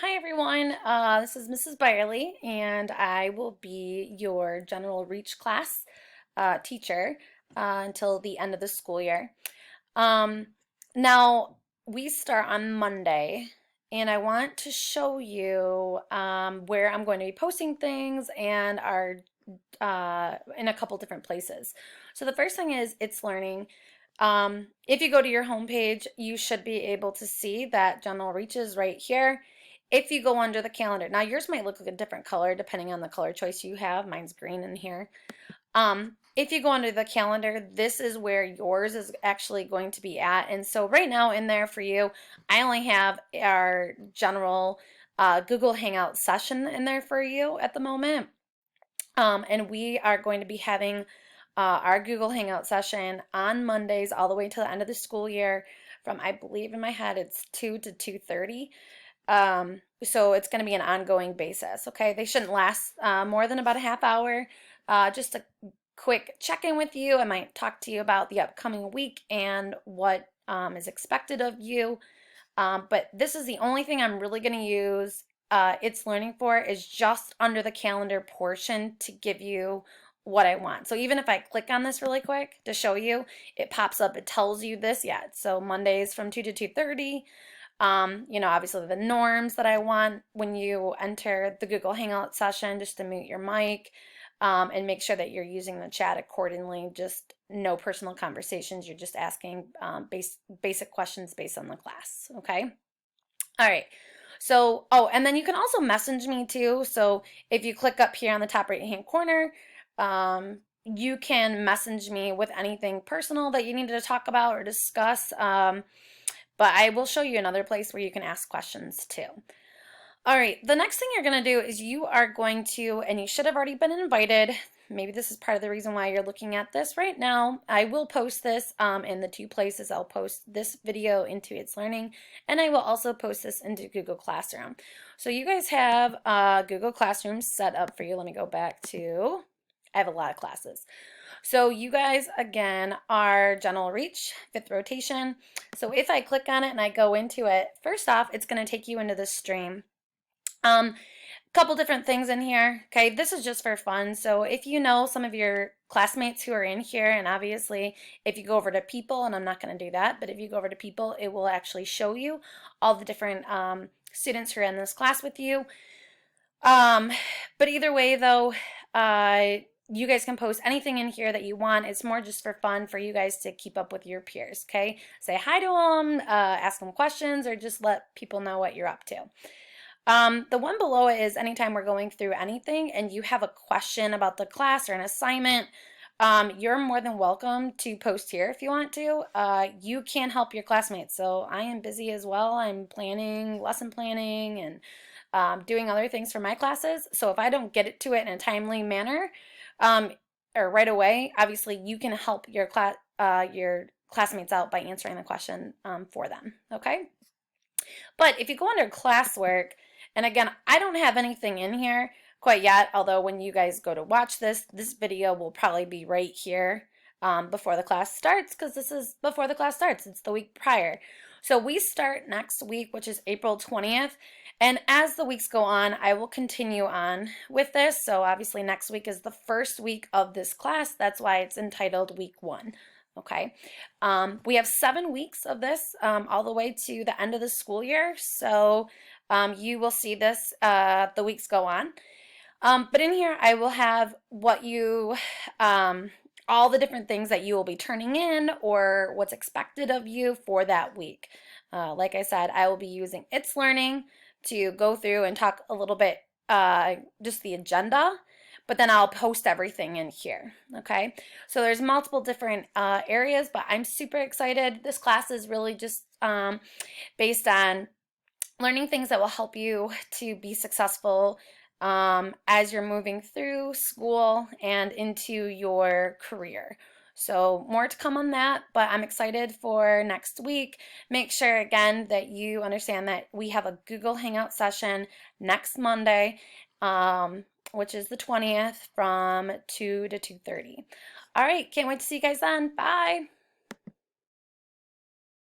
Hi everyone, this is Mrs. Byerly, and I will be your General Reach class teacher until the end of the school year. Um, Now, we start on Monday, and I want to show you where I'm going to be posting things and are in a couple different places. So the first thing is It's Learning. If you go to your homepage, you should be able to see that General Reach is right here. If you go under the calendar, now yours might look like a different color depending on the color choice you have. Mine's green in here. If you go under the calendar, this is where yours is actually going to be at. And so right now in there for you, I only have our general Google Hangout session in there for you at the moment. And we are going to be having our Google Hangout session on Mondays all the way to the end of the school year from, I believe in my head, it's 2 to 2:30. So it's going to be an ongoing basis, okay? They shouldn't last more than about a half hour. Just a quick check-in with you. I might talk to you about the upcoming week and what is expected of you. But this is the only thing I'm really going to use It's Learning for is just under the calendar portion to give you what I want. So even if I click on this really quick to show you, it pops up, it tells you this, yeah. So Mondays from 2 to 2:30. Obviously the norms that I want when you enter the Google Hangout session, just to mute your mic, and make sure that you're using the chat accordingly. Just no personal conversations. You're just asking basic questions based on the class. Okay. All right. So, oh, and then you can also message me too. So if you click up here on the top right hand corner, you can message me with anything personal that you need to talk about or discuss. But I will show you another place where you can ask questions too. All right, the next thing you're going to do is you are going to, and you should have already been invited. Maybe this is part of the reason why you're looking at this right now. I will post this in the two places. I'll post this video into It's Learning, and I will also post this into Google Classroom. So you guys have Google Classroom set up for you. Let me go back to, I have a lot of classes. So you guys, again, are General Reach, 5th rotation. So if I click on it and I go into it, first off, it's going to take you into the stream. Couple different things in here. Okay, this is just for fun. So if you know some of your classmates who are in here, and obviously if you go over to people, and I'm not going to do that, but if you go over to people, it will actually show you all the different students who are in this class with you. But either way though, you guys can post anything in here that you want. It's more just for fun for you guys to keep up with your peers, okay? Say hi to them, ask them questions, or just let people know what you're up to. The one below it is anytime we're going through anything and you have a question about the class or an assignment, you're more than welcome to post here if you want to. You can help your classmates. So I am busy as well. I'm planning, lesson planning, and doing other things for my classes. So if I don't get it to it in a timely manner, or right away, obviously you can help your classmates out by answering the question for them. Okay. But if you go under classwork, and again, I don't have anything in here quite yet, although when you guys go to watch this, this video will probably be right here before the class starts, because this is before the class starts. It's the week prior. So we start next week, which is April 20th. And as the weeks go on, I will continue on with this. So obviously next week is the first week of this class. That's why it's entitled Week 1. Okay, we have 7 weeks of this all the way to the end of the school year. So you will see this the weeks go on. But in here, I will have what you, all the different things that you will be turning in or what's expected of you for that week. Like I said, I will be using It's Learning to go through and talk a little bit, just the agenda, but then I'll post everything in here, okay? So there's multiple different areas, but I'm super excited. This class is really just based on learning things that will help you to be successful as you're moving through school and into your career. So more to come on that, but I'm excited for next week. Make sure again that you understand that we have a Google Hangout session next Monday, which is the 20th from 2 to 2:30. All right, can't wait to see you guys then. Bye.